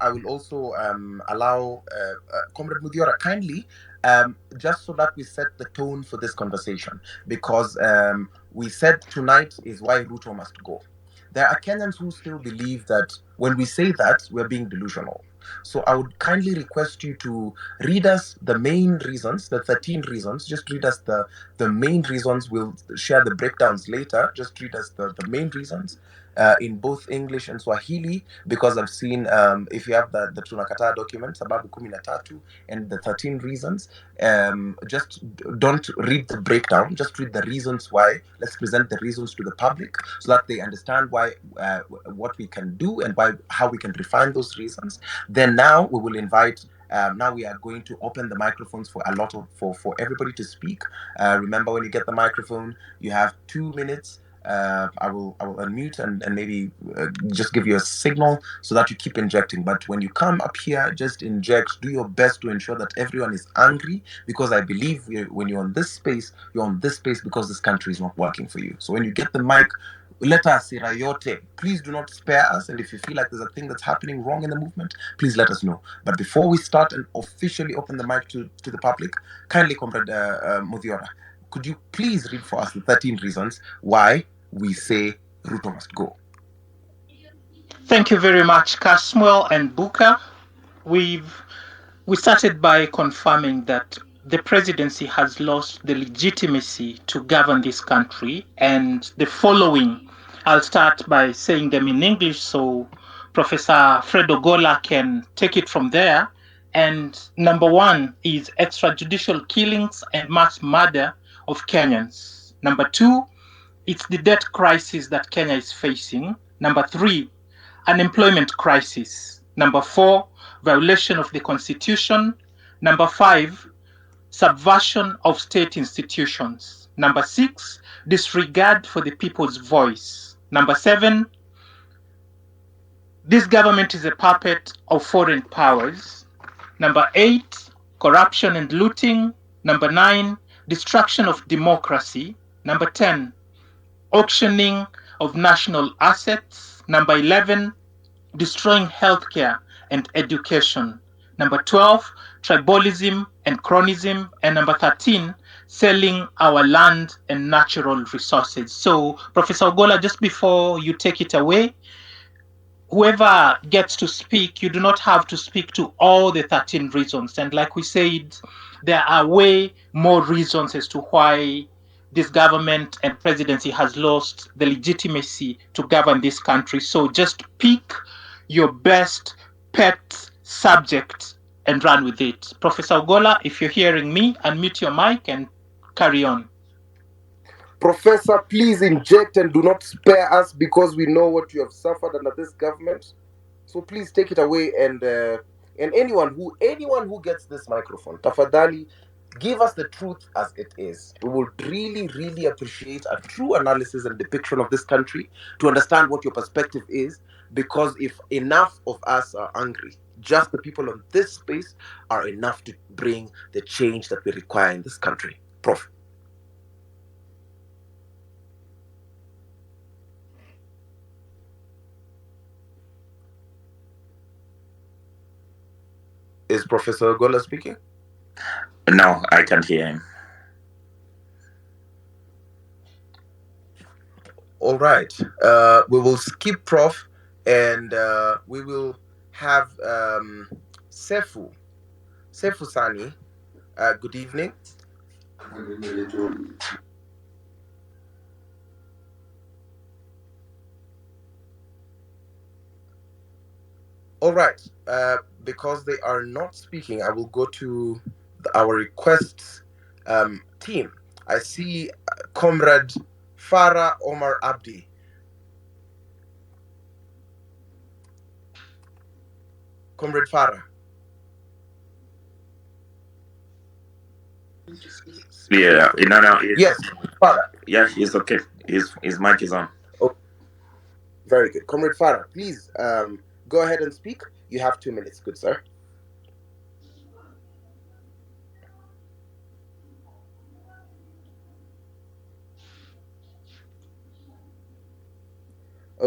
I will also allow Comrade Mudiora kindly, just so that we set the tone for this conversation, because we said tonight is why Ruto must go. There are Kenyans who still believe that when we say that, we're being delusional. So I would kindly request you to read us the main reasons, the 13 reasons. Just read us the main reasons. We'll share the breakdowns later. Just read us the main reasons in both English and Swahili, because I've seen, if you have the Tunakataa document, Sababu Kumi na Tatu, and the 13 reasons, just don't read the breakdown, just read the reasons why. Let's present the reasons to the public so that they understand why, what we can do and why, how we can refine those reasons. Then now we will invite, now we are going to open the microphones for a lot of, for everybody to speak. Remember, when you get the microphone, you have 2 minutes. I will unmute and maybe just give you a signal so that you keep injecting. But when you come up here, just inject. Do your best to ensure that everyone is angry, because I believe when you're on this space, you're on this space because this country is not working for you. So when you get the mic, let us Rayote. Please do not spare us. And if you feel like there's a thing that's happening wrong in the movement, please let us know. But before we start and officially open the mic to the public, kindly, Comrade Muthiora, could you please read for us the 13 reasons why we say Ruto must go? Thank you very much, Kasmuel and Buka. We started by confirming that the presidency has lost the legitimacy to govern this country, and the following, I'll start by saying them in English so Professor Fred Ogola can take it from there. And number one is extrajudicial killings and mass murder of Kenyans. Number two, it's the debt crisis that Kenya is facing. Number three, unemployment crisis. Number four, violation of the constitution. Number five, subversion of state institutions. Number six, disregard for the people's voice. Number seven, this government is a puppet of foreign powers. Number eight, corruption and looting. Number nine, destruction of democracy. Number 10, auctioning of national assets. Number 11, destroying healthcare and education. Number 12, tribalism and cronism. And number 13, selling our land and natural resources. So, Professor Ogola, just before you take it away, whoever gets to speak, you do not have to speak to all the 13 reasons. And like we said, there are way more reasons as to why this government and presidency has lost the legitimacy to govern this country. So just pick your best pet subject and run with it. Professor Ogola, if you're hearing me, unmute your mic and carry on. Professor, please inject and do not spare us, because we know what you have suffered under this government. So please take it away, and anyone who gets this microphone, tafadhali, give us the truth as it is. We would really, really appreciate a true analysis and depiction of this country to understand what your perspective is, because if enough of us are angry, just the people on this space are enough to bring the change that we require in this country. Prof. Is Professor Gola speaking? No, I can't hear him. All right. We will skip Prof, and we will have Sefu Sani. Good evening. All right. Because they are not speaking, I will go to our requests team. I see Comrade Farah Omar Abdi. Comrade Farah. Yeah, no. Yes, Farah. Yeah, he's okay. His mic is on. Oh, very good. Comrade Farah, please go ahead and speak. You have 2 minutes, good sir.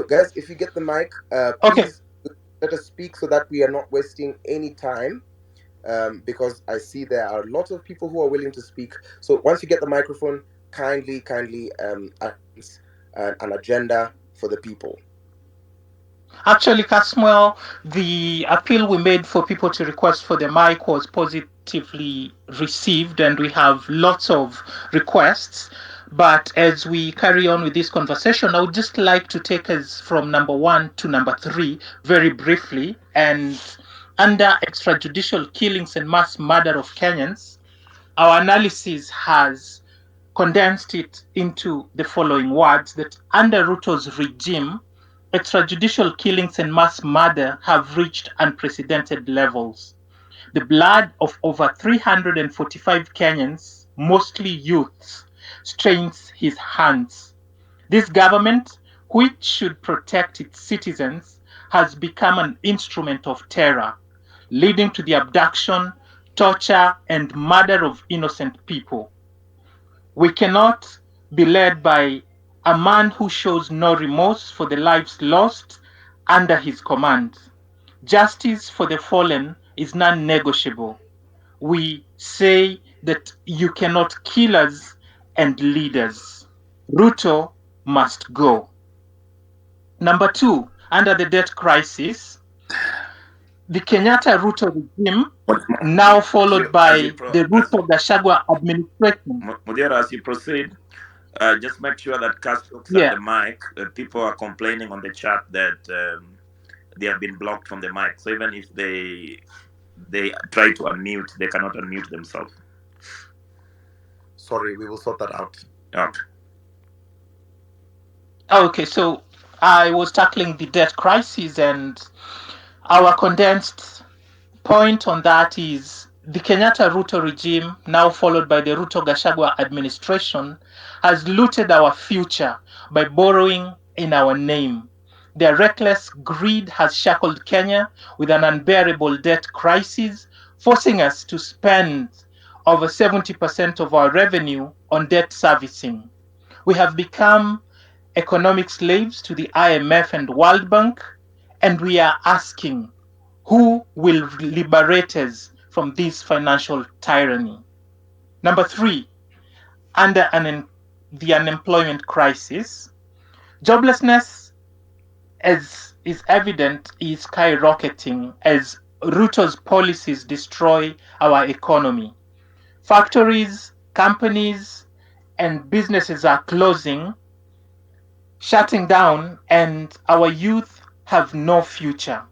Guys, if you get the mic, please. Okay. Let us speak so that we are not wasting any time, because I see there are lots of people who are willing to speak. So once you get the microphone, kindly announce an agenda for the people. Actually, Kasmuel, the appeal we made for people to request for the mic was positively received, and we have lots of requests. But as we carry on with this conversation, I would just like to take us from number 1 to number 3 very briefly. And under extrajudicial killings and mass murder of Kenyans, our analysis has condensed it into the following words: that under Ruto's regime, extrajudicial killings and mass murder have reached unprecedented levels. The blood of over 345 Kenyans, mostly youths, stains his hands. This government, which should protect its citizens, has become an instrument of terror, leading to the abduction, torture, and murder of innocent people. We cannot be led by a man who shows no remorse for the lives lost under his command. Justice for the fallen is non negotiable. We say that you cannot kill us and lead us. Ruto must go. Number 2, under the debt crisis, the Kenyatta Ruto regime, now followed by the Ruto Gashagwa administration. Mudera, as you proceed, just make sure that Cass looks at Yeah, the mic. People are complaining on the chat that they have been blocked from the mic. So even if they try to unmute, they cannot unmute themselves. Sorry, we will sort that out. Okay. okay, so I was tackling the debt crisis, and our condensed point on that is the Kenyatta Ruto regime, now followed by the Ruto Gashagwa administration, has looted our future by borrowing in our name. Their reckless greed has shackled Kenya with an unbearable debt crisis, forcing us to spend over 70% of our revenue on debt servicing. We have become economic slaves to the IMF and World Bank, and we are asking, who will liberate us from this financial tyranny? Number 3, under the unemployment crisis, joblessness, as is evident, is skyrocketing as Ruto's policies destroy our economy. Factories, companies, and businesses are closing, shutting down, and our youth have no future.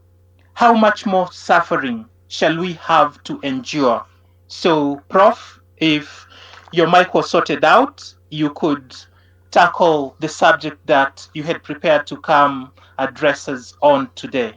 How much more suffering shall we have to endure? So, Prof, if your mic was sorted out, you could tackle the subject that you had prepared to come address us on today.